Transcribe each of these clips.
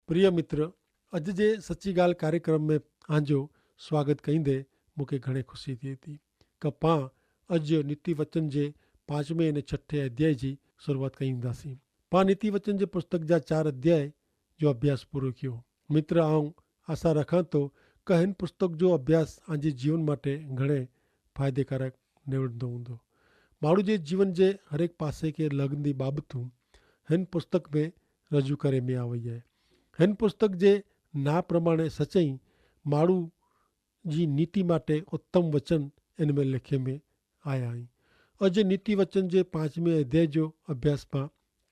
प्रिय मित्र, अॼु जे सची ॻाल्हि कार्यक्रम में तव्हांजो स्वागत कईंदे मूंखे घणे ख़ुशी थिए थी कि पाण अॼु नीति वचन जे 5वें ऐं 6 अध्याय जी शुरूआत कईंदासीं। पाण नीति वचन जे पुस्तक जा 4 अध्याय जो अभ्यास पूरो कियो। मित्र, आऊं आशा रखां थो कि हिन पुस्तक जो अभ्यास तव्हांजे जीवन माटे घणे फ़ाइदेकारक निवड़ंदो हूंदो। माण्हू जे जीवन जे हर एक पासे खे लॻंदी बाबतूं हिन पुस्तक में रजू करे में आई आहे। हिन पुस्तक जे ना प्रमाणे सचई माण्हू जी नीति माटे उत्तम वचन इन में लिखे में आया आहिनि। अॼु नीति वचन जे 5वें अध्याय जो अभ्यास पां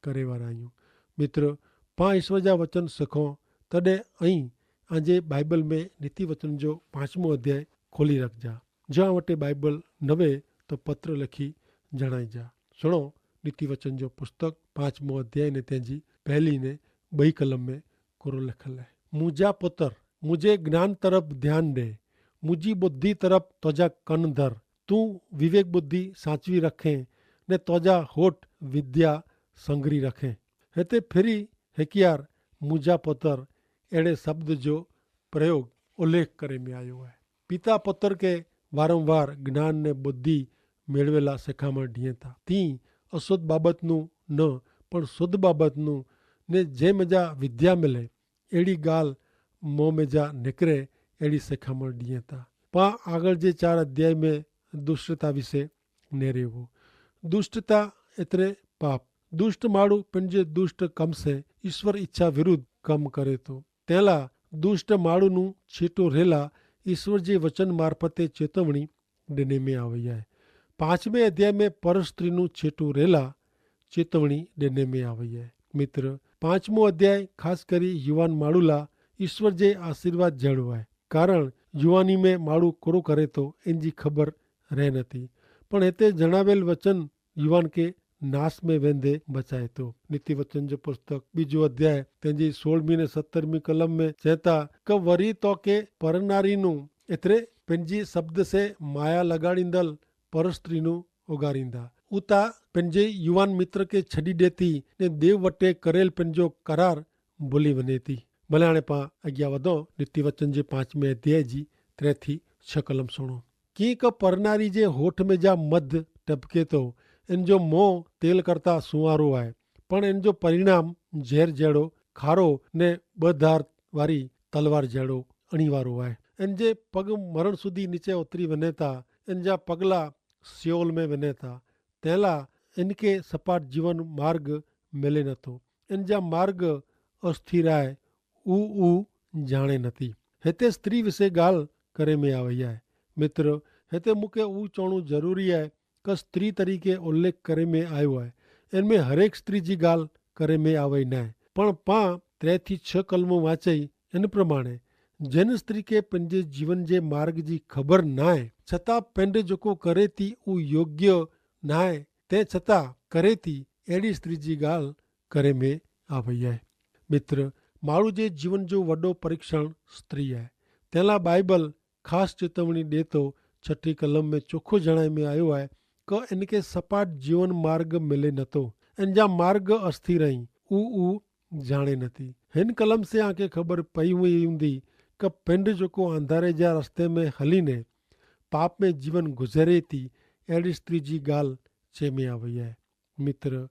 करे वारा आहियूं। मित्र, पां ईश्वर जा वचन सिखूं तॾहिं पंहिंजे बाइबल में नीति वचन जो 5वो अध्याय खोली रखजा। जहाँ वटि बाइबल न वे तो पत्र लिखी जणाइजा। सुनो नीति वचन जो पुस्तक 5वो अध्याय ने तंहिंजी पहली ने 2 कलम में कोरो लिखल है। मुझा पुत्र, मुझे ज्ञान तरफ ध्यान दे, मुझी बुद्धि तरफ तोजा कन धर। तू विवेक बुद्धि साचवी रखे ने तोजा होठ विद्या संगरी रखे। हिते फिरी हिकियार मुझा पुत्र अहिड़े शब्द जो प्रयोग उल्लेख करे में आयो है। पिता पुत्र के वारंवार ज्ञान ने बुद्धि मेળવેલા શિખામણ ॾिए था। ती अशुद्ध बाबतનું न पण शुद्ध बाबतનું ने जे मजा विद्या मिले अहिड़ी ॻाल्हि मोह में जा निकिरे अहिड़ी शिखामण ॾिए था। पां आगळ जे 4 अध्याय में दुष्टता विषे नेरियो हो। दुष्टता एतिरे पाप। दुष्ट माण्हू पंहिंजे दुष्ट कम से ईश्वर इच्छा विरुद्ध कम करे थो। तंहिंला दुष्ट माण्हू छीटो रेला ईश्वर जे वचन मार्फते चेतवणी ॾिने में आई आहे। 5वें अध्याय में पर स्त्री छेटू रेला चेतवणी ॾिने में आई है। मित्र, 5मो अध्याय खास करी युवान माण्हू ला ईश्वर जे आशीर्वाद जहिड़ो आहे। कारण युवानी में माण्हू कहिड़ो करे थो इन जी ख़बर रहे नथी। पण हिते जणावेल वचन युवान के नाश में वेंदे बचाए थो। नीति वचन जो पुस्तक 2 अध्याय तंहिंजी 16वीं ने 17वीं कलम में चेता क वरी तो के परनारी एतिरे पंहिंजी शब्द से माया लॻाड़ींदल पर स्त्री उगारींदा। उता पंहिंजे युवान मित्र के छॾी ॾे थी ने देव वटे करेल पंहिंजो करार भुली वञे थी। भले हाणे पां अॻियां वधो। नीति वचन जे 5वें अध्याय जी 3 थी 6 कलम सुणो। कीअं क परनारी जे होठ में जा मध टपके थो, इन जो मोह तेल करता सुवारो आहे, पण इन जो परिणाम ज़हर जहिड़ो खारो ने 2 धार वारी तलवार जहिड़ो अणी वारो आहे। इन जे पग मरण सुधी नीचे उतरी वञे था। इन जा पगला सियोल में वञे था। तंहिंला इनके सपाट जीवन मार्ग मिले नथो। इन जा मार्ग अस्थिर आहे, ऊ जाणे नथी। हिते स्त्री विषय ॻाल्हि करे में आई आहे। मित्र, हिते मूंखे चवणो ज़रूरी आहे कि स्त्री तरीक़े उल्लेख करे में आयो आहे। इनमें हर एक स्त्री जी ॻाल्हि करे में आई न आहे। पण पां 3 थी 6 कलमूं वाचई इन प्रमाणे जिन स्त्री के पंहिंजे जीवन जे मार्ग जी ख़बर न आहे छतां पिंड जेको करे थी उहो योग्य न आहे, तंहिं छतां करे थी, अहिड़ी स्त्री जी ॻाल्हि करे में आई आहे। मित्र, माण्हू जे जीवन जो वॾो परीक्षण स्त्री आहे। तंहिंला बाइबल ख़ासि चेतवणी ॾिए थो। 6 कलम में चोखो जणाए में आयो आहे कि इनके सपाट जीवन मार्ग मिले नथो। इन जा मार्ग अस्थिर आहिनि, ऊ जाणे नथी। हिन कलम से आके ख़बर पई हुई हूंदी कि पिंड जेको अंधारे जा रस्ते में हलीने पाप में जीवन गुज़रे थी, अहिड़ी स्त्री जी ॻाल्हि चए में आई आहे। मित्र,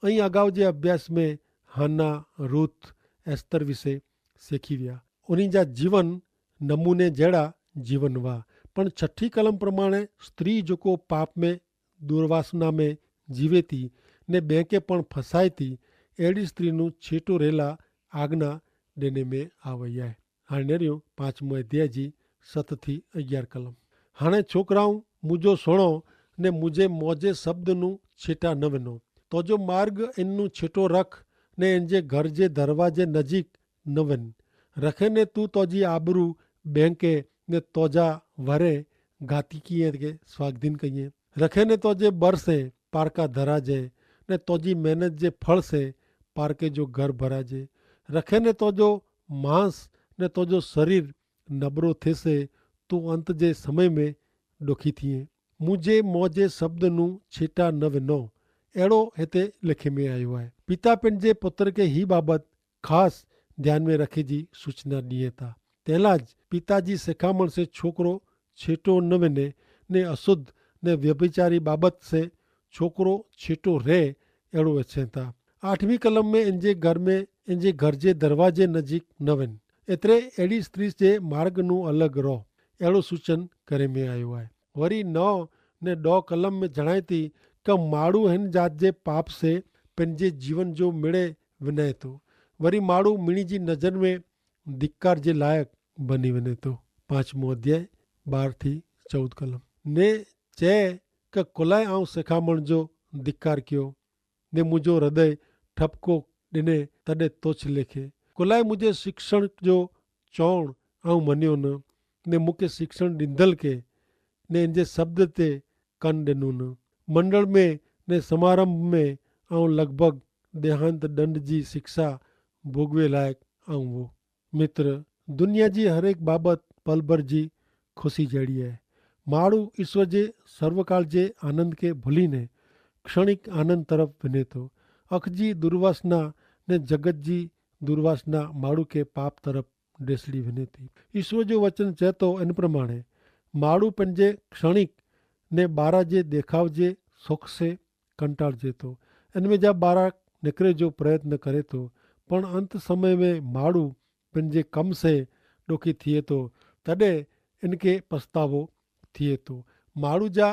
अगाउ जे अभ्यास में हाना, रूथ, एस्तर विषय सिखी विया। उन्हीं जा जीवन नमूने जहिड़ा जीवन हुआ। पण 6 कलम प्रमाणे स्त्री जेको पाप में दुर्वासना में जीवे थी ने ॿिए खे पण फसाए थी, अहिड़ी स्त्री छेटो रेला आज्ञा ॾिने में आई आहे। हाणे नेरियो 5मो अध्याय जी 7 थी 11 कलम। हाणे छोकिराऊं मुंहिंजो सुणो ने मुंहिंजे मौजे शब्द छेटा न वञो। तोजो मार्ग इन छेटो रख ने इन जे घर जे दरवाजे नजीक न वञ। रखे ने तू तोजी आबरू बैंके ने तोजा वरे घाती कीअं के स्वागदीन कईं। रखे ने तोजे बर से पारका धराजे ने तोजी मेहनत जे फल से पारके जो घर भराजे। रखे ने तोजो मांस ने तोजो शरीर नबरो थिसे, तू अंत जे समय में दुखी थिए। मुझे मौजे शब्द छेटा न विनो, अहिड़ो हिते लिखे में आयो आहे। पिता पंहिंजे पुत्र खे ही बाबत ख़ासि ध्यान में रखे जी सूचना दिए था। तेला ज पिताजी सेखामण से छोकरो छेटो न वने ने अशुद्ध ने व्यभिचारी बाबत से छोकरो छेटो रहे एड़ो वेचे था। 8वीं कलम में इंजे घर जे दरवाजे नजीक न वन एतरे एड़ी स्त्री जे मार्ग नु अलग रो एड़ो सूचन करे में आयो है। वरी 9 ने 2 कलम में जणाय थी कि माड़ू हिन जात जे पाप से पंहिंजे जीवन जो मिड़े विञाए थो। वरी माड़ू मिणी जी नज़र में धिक्कार जे लायक बनी वञे थो। 5मो अध्याय 12 थी 14 कलम ने चए कि कुलाए ऐं सेखामण जो धिक्कार कयो ने मुंहिंजो हृदय ठपको ॾिने तॾहिं तोछ लेखे। कुलाए मुंहिंजे शिक्षण जो चवण ऐं मञियो न ने मूंखे शिक्षण ॾींदल के ने इन जे शब्द ते कन ॾिनो न। मंडल में ने समारंभ में ऐं लॻभॻि देहांत दंड जी शिक्षा भोगवे लायक ऐं वो। मित्र, दुनिया जी हर एक बाबत पल भर जी खुशी जहिड़ी है। माण्हू ईश्वर जे सर्वकाल जे आनंद के भुलीने क्षणिक आनंद तरफ़ वञे थो। अख जी दुर्वासना ने जगत जी दुर्वासना माण्हू के पाप तरफ़ ढेसड़ी वञे थी। ईश्वर जो वचन चए थो इन प्रमाणे माण्हू पंहिंजे क्षणिक ने ॿारहं जे देखाव जे सुख से कंटाळिजे थो। इनमें जा ॿारहं निकिरे जो प्रयत्न करे थो, पण अंत समय में माण्हू पंहिंजे कम से ॾुखी थिए थो, तॾहिं इनके पछतावो थिए थो। माण्हू जा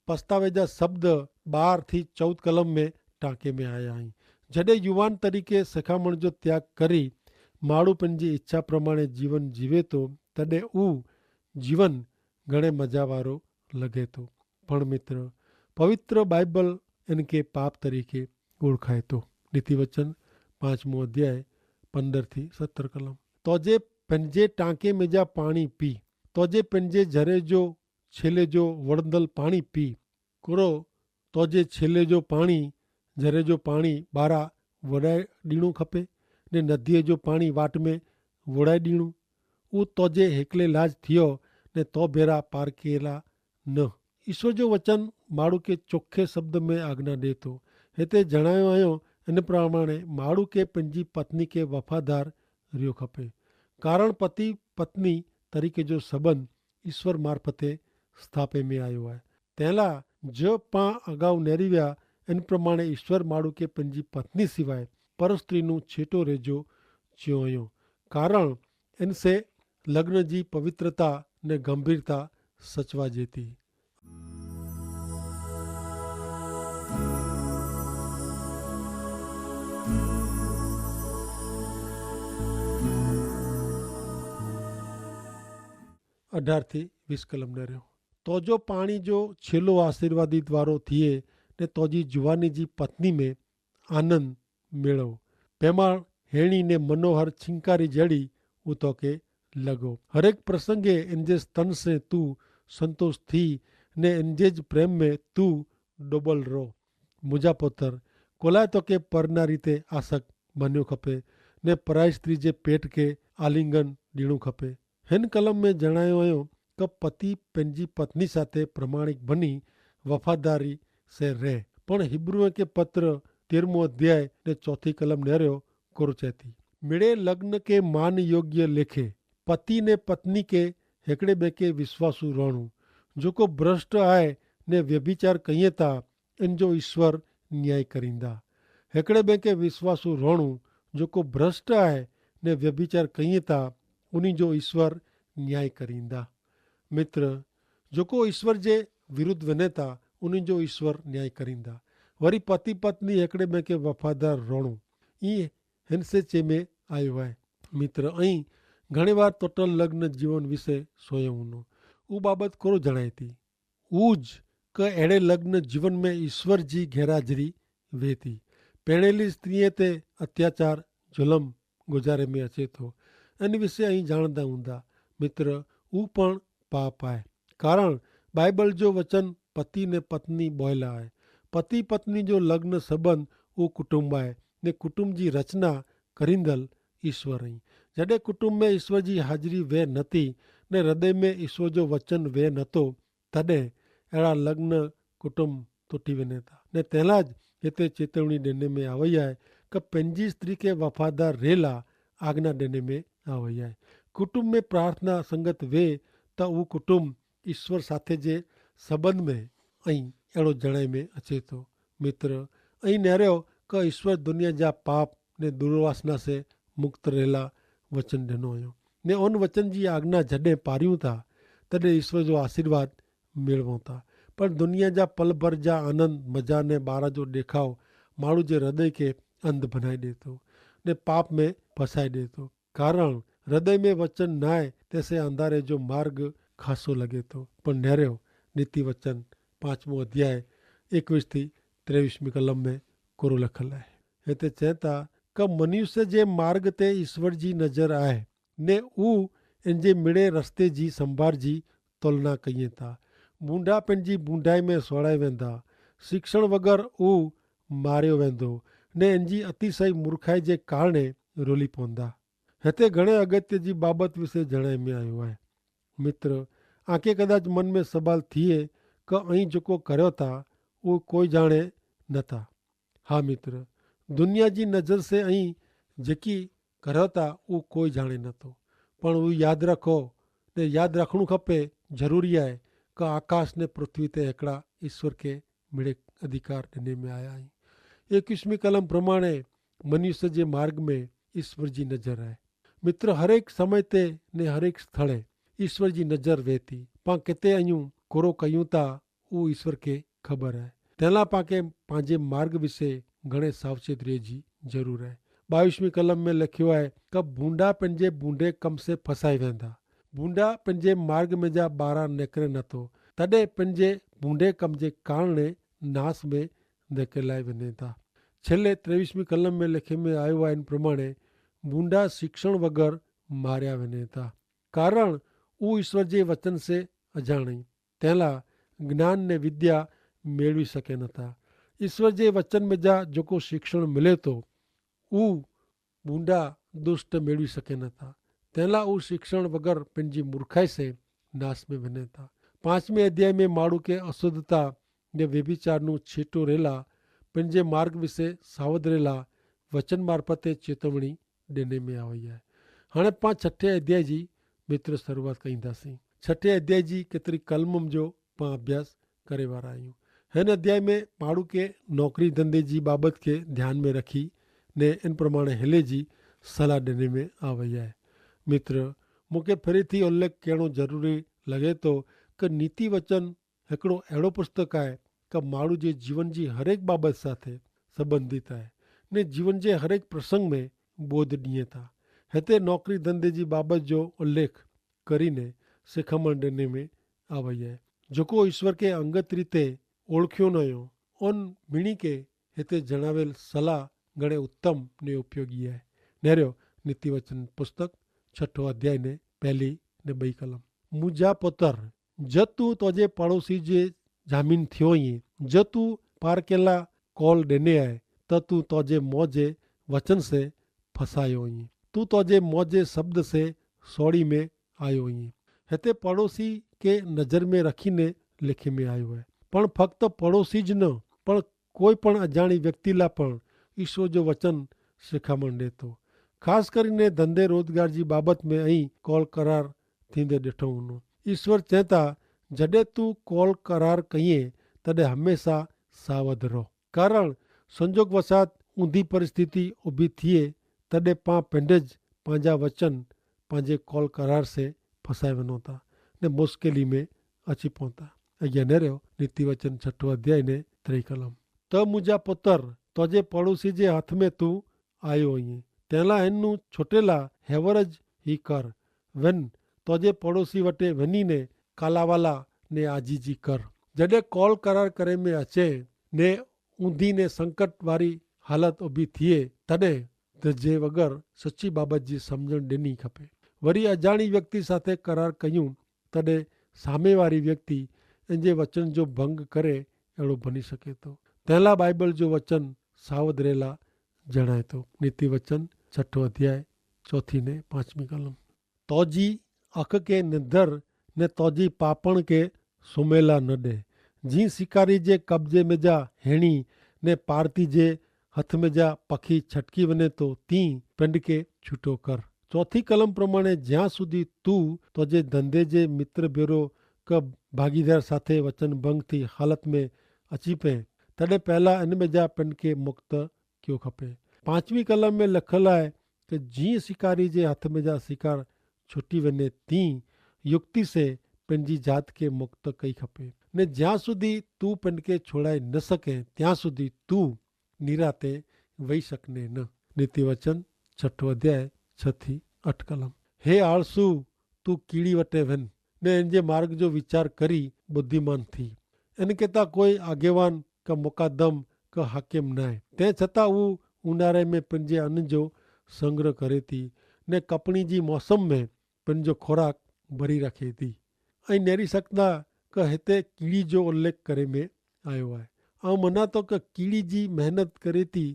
पछतावे जा शब्द 12 थी 14 कलम में टांके में आया आहिनि। जॾहिं युवान तरीक़े सेखामण जो त्याग करी माण्हू पंहिंजी इच्छा प्रमाणे जीवन जीवे थो, तॾहिं उहो जीवन घणे मज़ा वारो लॻे थो। पण मित्र, पवित्र बाइबल इनके पाप तरीके ओळखाए थो। नीति वचन 5मो अध्याय 15 थी 17 कलम। तोजे पंहिंजे टांके में जा पाणी पी, तोजे पंहिंजे झरे जो छेले जो वड़ंदल पाणी पी। कुरो तोजे छेले जो पाणी झरे जो पाणी ॿाहिरां वड़ाए ॾियणो खपे ने नदीअ जो पाणी वाट में वड़ाए ॾियणो। उहो तोजे हिकिले लाज थियो ने तो भेरा पार केला न। ईश्वर जो वचन माण्हू खे चोखे शब्द में आज्ञा ॾिए थो। हिते जणायो आयो इन प्रमाणे माण्हू खे पंहिंजी पत्नी खे वफ़ादार रियो खपे, कारण पति पत्नी तरीक़े जो संबंध ईश्वर मार्फते स्थापे में आयो आहे। तंहिंला जो पां अगाऊ नेरी विया इन प्रमाणे ईश्वर माण्हू खे पंहिंजी पत्नी सिवाय पर स्त्रीનું छेटो रेजो चयो हुयो, कारण इनसे लग्न जी पवित्रता ने गंभीरता सचवाजे थी। अठार थी 20 कलम न रहियो। तोजो पाणी जो छेलो आशीर्वादित वारो थिए ने तोजी जुवानी जी पत्नी में आनंद मेड़ो। पेमाण हेणी ने मनोहर छिंकारी जड़ी वो तोके लगो। हर एक प्रसंगे इनजे स्तन से तू संतोष थी ने इनजेज प्रेम में तू डोबल रो। मुझा पुत्र कोलाए तोके परना रीते आसक बन्यो खपे ने पराई स्त्री जे पेट के आलिंगन ॾियणो खपे। हिन कलम में जणायो आयो कि पति पंहिंजी पत्नी साथे प्रमाणिक बनी वफादारी से रहे। पण हिब्रूअ के पत्र 13मो अध्याय ने 4 कलम नेरियो कोर चए थी, मिड़े लग्न के मान योग्य लेखे पति ने पत्नी के हिकिड़े ॿिए के विश्वासू रहणो। जेको भ्रष्ट आहे ने व्यभिचार कईं था इन जो ईश्वर न्याय करींदा। हिकिड़े ॿिए के विश्वासू रहणो जेको भ्रष्ट आहे ने व्यभिचार कईं था उन्हीं जो ईश्वर न्याय करींदा। मित्र, जेको ईश्वर जे विरुद्ध वञे था उन्हीं जो ईश्वर न्याय करींदा। वरी पति पत्नी हिकिड़े ॿिए खे वफ़ादार रहणो ईअं हिन से चे में आयो आहे। मित्र, ऐं घणे बार टुटल लग्न जीवन विषय सोयो हूंदो उहो बाबत कोरो जणाए थी। ऊज क अहिड़े लग्न जीवन में ईश्वर जी गैरहाज़िरी वे थी। पहिरेली स्त्रीअ ते अत्याचार जुलम गुज़ारे में अचे थो। इन विषय અહીં જાણતા हूंदा। मित्र, उहो पण पाप आहे, कारण बाइबल जो वचन पति ने पत्नी बोयला आहे। पति पत्नी जो लग्न संबंध उहो कुटुंब आहे ने कुटुंब जी रचना करींदल ईश्वर आई। जॾहिं कुटुंब में ईश्वर जी हाज़िरी वे नथी ने हृदय में ईश्वर जो वचन वे नथो, तॾहिं अहिड़ा लग्न कुटुंब टुटी वञे था ने तंहिंला हिते चेतवणी ॾिने में आवई आहे कि पंहिंजी स्त्री खे वफ़ादार रेला आज्ञा देने में आई है। कुटुंब में प्रार्थना संगत वे तो वो कुटुंब ईश्वर साथे जे संबंध में अड़ो जणाई में अचे तो। मित्र अँ नेरियो कि ईश्वर दुनिया जा पाप ने दुर्वासना से मुक्त रहेला वचन दिनों हो ने उन वचन की आज्ञा जॾहिं पारियूं था तॾहिं ईश्वर जो आशीर्वाद मेळवूं था। पर दुनिया जा पल भर जा आनंद मजा ने ॿार जो ॾेखाव माण्हू जे हृदय के अंध बनाए ॾिए थो ने पाप में फसाए ॾिए थो। कारण हृदय में वचन न आहे तैसे अंधारे जो मार्ग खासो लगे तो। पर नेरियो नीति वचन 5वां अध्याय 21 थी 23 कलम में कोरो लखल है। हिते चए था कि मनुष्य जे मार्ग ते ईश्वर जी नज़र आहे ने ऊ इन जे मिड़े रस्ते जी संभार जी तुलना कईं था। बूंढा पंहिंजी बूंढाई में सोड़ाए वेंदा, शिक्षण वग़ैरह ऊ मारियो वेंदो ने इन जी अतिशय मूर्खाई जे कारणे रोली पवंदा। हिते घणे अगत्य जी बाबत विषय जणाए में आयो आहे। मित्र आंखे कदाच मन में सवाल थिए कि अं जेको करियो था उहो कोई जाणे नथा। हाँ मित्र दुनिया जी नज़र से अं जेकी करियो था उहो कोई जाणे नथो। पर उहो यादि रखो ने यादि रखणु खपे ज़रूरी आहे कि आकाश ने पृथ्वी ते हिकिड़ा ईश्वर के मिड़े अधिकार ॾिने में आया आहियूं। 21वीं कलम प्रमाणे मनुष्य जे मार्ग में ईश्वर जी नज़र आहे। मित्र हरेक समय ते ने हरेक स्थळे ईश्वर जी नज़र वेहे थी। पां किथे आहियूं कोरो कयूं था उहो ईश्वर के ख़बर आहे। तंहिं लाइ पांखे पंहिंजे मार्ग विषय घणे सावचेत रहे जी ज़रूर आहे। 22वीं कलम में लिखियो आहे कि बूंढा पंहिंजे बूंढे कम से फसाए वेंदा। बूंढा पंहिंजे मार्ग में जा ॿार निकिरे नथो तॾहिं पंहिंजे बूंढे कम जे कारणे नास में धकेलाए वञे था। छेल्ले 23वीं कलम में लिखे में आयो आहे इन प्रमाणे बूंढा शिक्षण वग़ैरह मारिया वञे था। कारण उहो ईश्वर जे वचन से अजाणी तंहिं लाइ ज्ञान ने विद्या मेळवी सघे नथा। ईश्वर जे वचन में जा जेको शिक्षण मिले थो उहो बूंढा दुष्ट मेळवी सघे नथा। तंहिं लाइ उहो शिक्षण वग़ैरह पंहिंजी मूर्खाई से नाश में वञे था। 5वें अध्याय में माण्हू खे अशुद्धता ने व्यभिचारनु छेटो रेला पंहिंजे मार्ग विषय सावध रेला वचन मार्फते चेतवणी ॾिने में आई आहे। हाणे पां 6 अध्याय जी मित्र शुरूआत कईंदासीं। 6 अध्याय जी केतिरी कलम जो पां अभ्यास करे वारा आहियूं। हिन अध्याय में माण्हू खे नौकरी धंधे जी बाबत खे ध्यान में रखी ने इन प्रमाणे हिले जी सलाह ॾिने में आई आहे। मित्र मूंखे फिरी थी उल्लेख करणो ज़रूरी लॻे थो कि नीति वचन हिकिड़ो अहिड़ो पुस्तक आहे कि माण्हू जे जीवन जी हरेक बाबत साथे संबंधित आहे ने जीवन जे हरेक प्रसंग में बोध ॾिए था। हिते नौकरी धंधे जी बाबत जो उल्लेख કરીને શિખામણ ॾिने में आई आहे जेको ईश्वर के अंगत रीते ओळखियो न हुयो। उन ॿिणी खे हिते जणावेल सलाह घणे उत्तम ने उपयोगी आहे। नेरियो नीति वचन पुस्तक 6 अध्याय ने 1 ने 2 कलम। मुंहिंजा पुत्र जब तू तुझे पड़ोसी जे जामीन थियो ई जब तू पारकेला कॉल ॾिने आहे त तू तुझे मौजे वचन से फसायो ई तू तुझे मौजे शब्द से सोड़ी में आयो ई। हिते पड़ोसी के नज़र में रखीने लिखे में आयो है। पण फक्त पड़ोसी ज न पण कोई पण अजाणी व्यक्ति ला पण ईश्वर जो वचन शिखामण ॾे थो। ख़ासि કરીને धंधे रोज़गार जी बाबत में ऐं कॉल करार थींदे ॾिठो हूंदो। ईश्वर चए था जॾहिं तू कॉल करार कईं तॾहिं हमेशा सावध रहो। कारण संजोग वसात ऊंधी परिस्थिति ऊभी थिए तॾहिं पां पंहिंज पंहिंजा वचन पंहिंजे कॉल करार से फसाए वञो था ने मुश्किली में अची पहुता। अॻियां रहियो नीति वचन 6 अध्याय ने 3 कलम। त मुंहिंजा पुत्र तुझे पड़ोसी जे हथ में तू आयो आहीं तंहिं लाइ हिन छुटेला हेवरज ही कर वञ तुझे पड़ोसी वटि वञी ने कालावाला ने आजीजी कर। जॾहिं कॉल करार करे में अचे ने ऊंधी ने संकट वारी हालत ऊभी थिए तॾहिं दिजे वग़ैरह सची बाबत जी सम्झण ॾिनी खपे। वरी अजाणी व्यक्ति साथे करार कयूं तॾहिं सामे वारी व्यक्ति इन जे वचन जो भंग करे अहिड़ो बनी सघे थो। तंहिं लाइ बाइबल जो वचन सावध रेला जणाए थो। नीति वचन 6 अध्याय 4 ने 5 कलम। तोजी अख के निंदर ने तोजी पापण के सुमेला न ॾे। जी शिकारी जे कब्जे में जा हेणी ने पारती जे हथ में जा पखी छटकी वञे तो तीं पिंड खे छूटो कर। चौथी कलम प्रमाणे જ્યાં સુધી તું તો જે ધંધे जे मित्र भेरो क भागीदार साथे वचन भंग थी हालत में अची पे तॾहिं पहला इन में जा पिंड खे मुक्त कयो खपे। 5वीं कलम में लिखल आहे कि जीअं शिकारी जे हथ में जा शिकार छुटी वञे तीं युक्ति से पंहिंजी जात खे मुक्त कई खपे ने જ્યાં સુધી તું पिंड खे છોડાઈ ન सके ત્યાં સુધી તું નિરાતે વહી શકને ન। નીતિવચન 6 અધ્યાય 6-8 કલમ। હે આળસુ તું કીડી વટે વન ને એન માર્ગ જો વિચાર કરી બુદ્ધિમાન थी। એને કહેતા કોઈ આગેવાન ક મુકાદમ ક હાकिम નાય તે છતાં હું ઉનાળે में पंहिंजे अन्न जो संग्रह करे थी ने कपणी जी मौसम में पंहिंजो खुराक भरी रखे थी। ऐं नेरी सकदा क हिते कीड़ी जो उल्लेख करे में आयो आहे। ऐं मना तो क कीड़ी जी मेहनत करे थी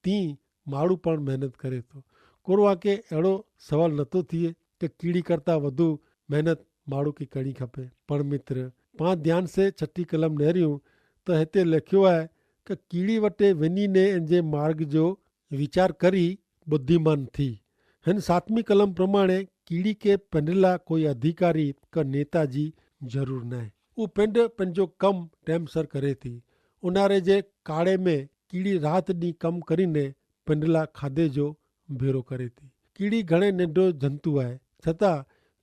तीं माण्हू पण मेहनत करे थो। कोरो आ के अहिड़ो सवाल नथो थिए कि कीड़ी करता वधु मेहनत माण्हू खे करणी खपे। पण मित्र पाण ध्यान से 6 कलम नेरियूं त हिते लिखियो आहे कि कीड़ी वटे वञी ने इन जे मार्ग जो विचार करी बुद्धिमान थी। हिन 7वीं कलम प्रमाणे कीड़ी के पिंड लाइ कोई अधिकारी क नेता जी ज़रूर न आहे। उहो पिंड पंहिंजो कमु टाइम सर करे थी। उन्हारे जे काड़े में कीड़ी राति ॾींहुं कमु करीने पिंड लाइ खाधे जो भेरो करे थी। कीड़ी घणे नंढो जंतु आहे छतां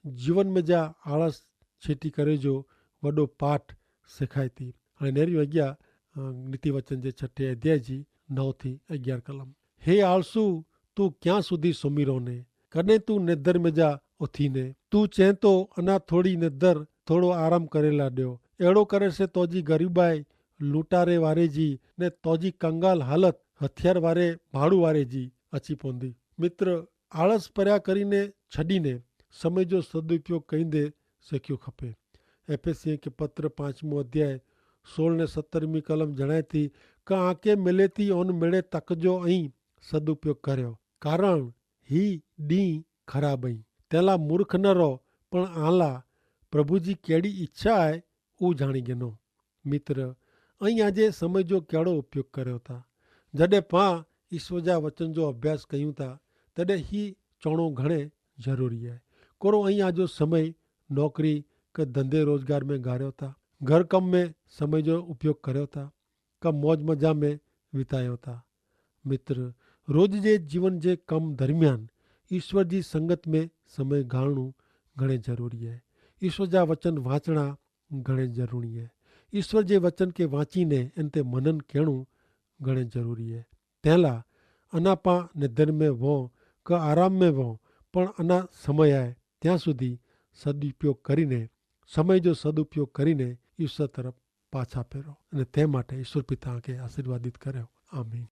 जीवन में जा आलस छेटी करे जो वॾो पाठ सेखारे थी। हाणे नेरियूं अॻियां નીતિવચન જે 6 અધ્યાય जी 9-11 કલમ। हे आलसू तू क्या सुधी सुम्ही रहोने कॾहिं तू निदर में जा उथीने तू चए तो अञा थोड़ी निदर थोड़ो आराम करे लाॾियो। अहिड़ो करे से तोजी ग़रीबाई लूटारे वारे जी ने तोजी कंगाल हालत हथियार वारे भाड़ू वारे जी अची पवंदी। मित्र आलस परिया करीने छॾीने समय जो सदुपयोग कईंदे सिखियो खपे। एफएसी के पत्र 5 अध्याय 16 ने 17वीं कलम जणाए थी क आंके मिले थी उन मिड़े तकजो ऐं सदुपयोग करियो कारण ही ॾींहुं ख़राब आई तेला मूर्ख न रहो पण आला प्रभु जी कहिड़ी इच्छा आहे उहो जाणी गिनो। मित्र ऐं अॼु समय जो कहिड़ो उपयोग करियो था। जॾहिं पाण ईश्वर जा वचन जो अभ्यास कयूं था तॾहिं ही चवणो घणे ज़रूरी आहे। कोरो ऐं आजो समय नौकरी क धंधे रोज़गार में गारियो था घर कम में समय जो उपयोग करियो था कम मौज मजा में वितायो था। मित्र रोज़ जे जीवन जे कम दरमियान ईश्वर जी संगत में समय गाणु घणे ज़रूरी आहे। ईश्वर जा वचन वाचणा घणे ज़रूरी आहे। ईश्वर जे वचन के वाचीने इन ते मनन करणु घणे ज़रूरी आहे। तंहिं अञा पाण निदर में वहो क आराम में वहो पण अञा समय आहे ત્યાં સુધી સદુપયોગ કરીને સમય જો સદુપયોગ કરીને ઈશ્વર તરફ પાછા ફેરો અને તે માટે ઈશ્વર પિતા કે આશીર્વાદિત કર્યો। આમીન।